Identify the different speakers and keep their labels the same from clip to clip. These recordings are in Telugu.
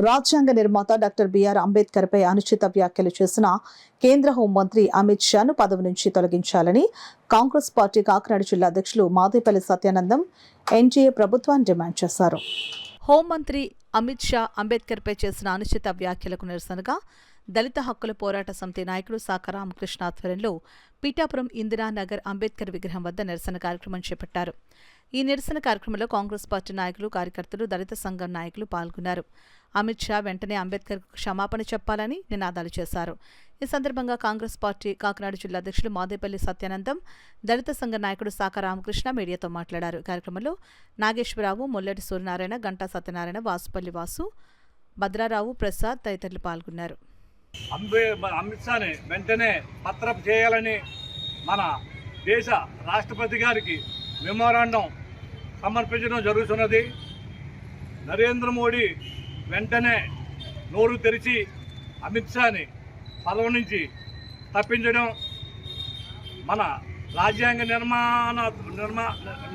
Speaker 1: రాజ్యాంగ నిర్మాత డాక్టర్ బిఆర్ అంబేద్కర్ పై అనుచిత వ్యాఖ్యలు చేసిన కేంద్ర హోంమంత్రి అమిత్ షాను పదవి నుంచి తొలగించాలని కాంగ్రెస్ పార్టీ కాకినాడ జిల్లా అధ్యక్షులు మాదేపల్లి సత్యానందం ఎన్డీఏ ప్రభుత్వాన్ని డిమాండ్ చేశారు. హోంమంత్రి అమిత్ షా అంబేద్కర్ పై చేసిన అనుచిత వ్యాఖ్యలకు నిరసనగా దళిత హక్కుల పోరాట సమితి నాయకుడు సాక రామకృష్ణ ఆధ్వర్యంలో పీఠాపురం ఇందిరానగర్ అంబేద్కర్ విగ్రహం వద్ద నిరసన కార్యక్రమం చేపట్టారు. ఈ నిరసన కార్యక్రమంలో కాంగ్రెస్ పార్టీ నాయకులు, కార్యకర్తలు, దళిత సంఘం నాయకులు పాల్గొన్నారు. అమిత్ షా వెంటనే అంబేద్కర్కు క్షమాపణ చెప్పాలని నినాదాలు చేశారు. ఈ సందర్భంగా కాంగ్రెస్ పార్టీ కాకినాడ జిల్లా అధ్యక్షులు మాదేపల్లి సత్యానందం, దళిత సంఘ నాయకుడు సాక రామకృష్ణ మీడియాతో మాట్లాడారు. కార్యక్రమంలో నాగేశ్వరరావు, ముల్లెటి సూర్యనారాయణ, గంటా సత్యనారాయణ, వాసుపల్లి వాసు, భద్రారావు, ప్రసాద్ తదితరులు పాల్గొన్నారు.
Speaker 2: అమిత్ షాని వెంటనే పత్రం చేయాలని మన దేశ రాష్ట్రపతి గారికి మెమోరాండం సమర్పించడం జరుగుతున్నది. నరేంద్ర మోడీ వెంటనే నోరు తెరిచి అమిత్ షాని పదవి నుంచి తప్పించడం, మన రాజ్యాంగ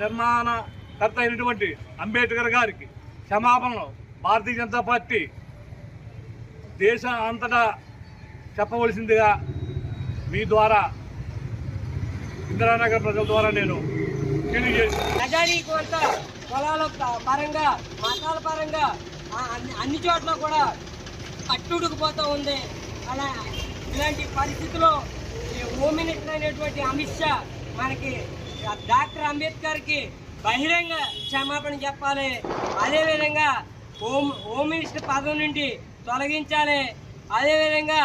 Speaker 2: నిర్మాణకర్త అయినటువంటి అంబేద్కర్ గారికి క్షమాపణలు భారతీయ జనతా పార్టీ దేశం అంతటా చెప్పవలసిందిగా మీ ద్వారా, ఇందిరానగర్ ప్రజల ద్వారా నేను
Speaker 3: ప్రజానీకం కులాల పరంగా, మతాల పరంగా అన్ని చోట్ల కూడా అట్టుడుకుపోతూ ఉంది. అలా ఇలాంటి పరిస్థితుల్లో హోమ్ మినిస్టర్ అయినటువంటి అమిత్ షా మనకి డాక్టర్ అంబేద్కర్కి బహిరంగ క్షమాపణ చెప్పాలి. అదేవిధంగా హోమ్ మినిస్టర్ పదవి నుండి తొలగించాలి. అదేవిధంగా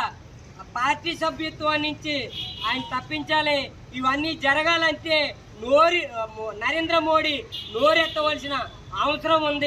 Speaker 3: పార్టీ సభ్యత్వం నుంచి ఆయన తప్పించాలి. ఇవన్నీ జరగాలంటే నరేంద్ర మోడీ నోరెత్తవలసిన అవసరం ఉంది.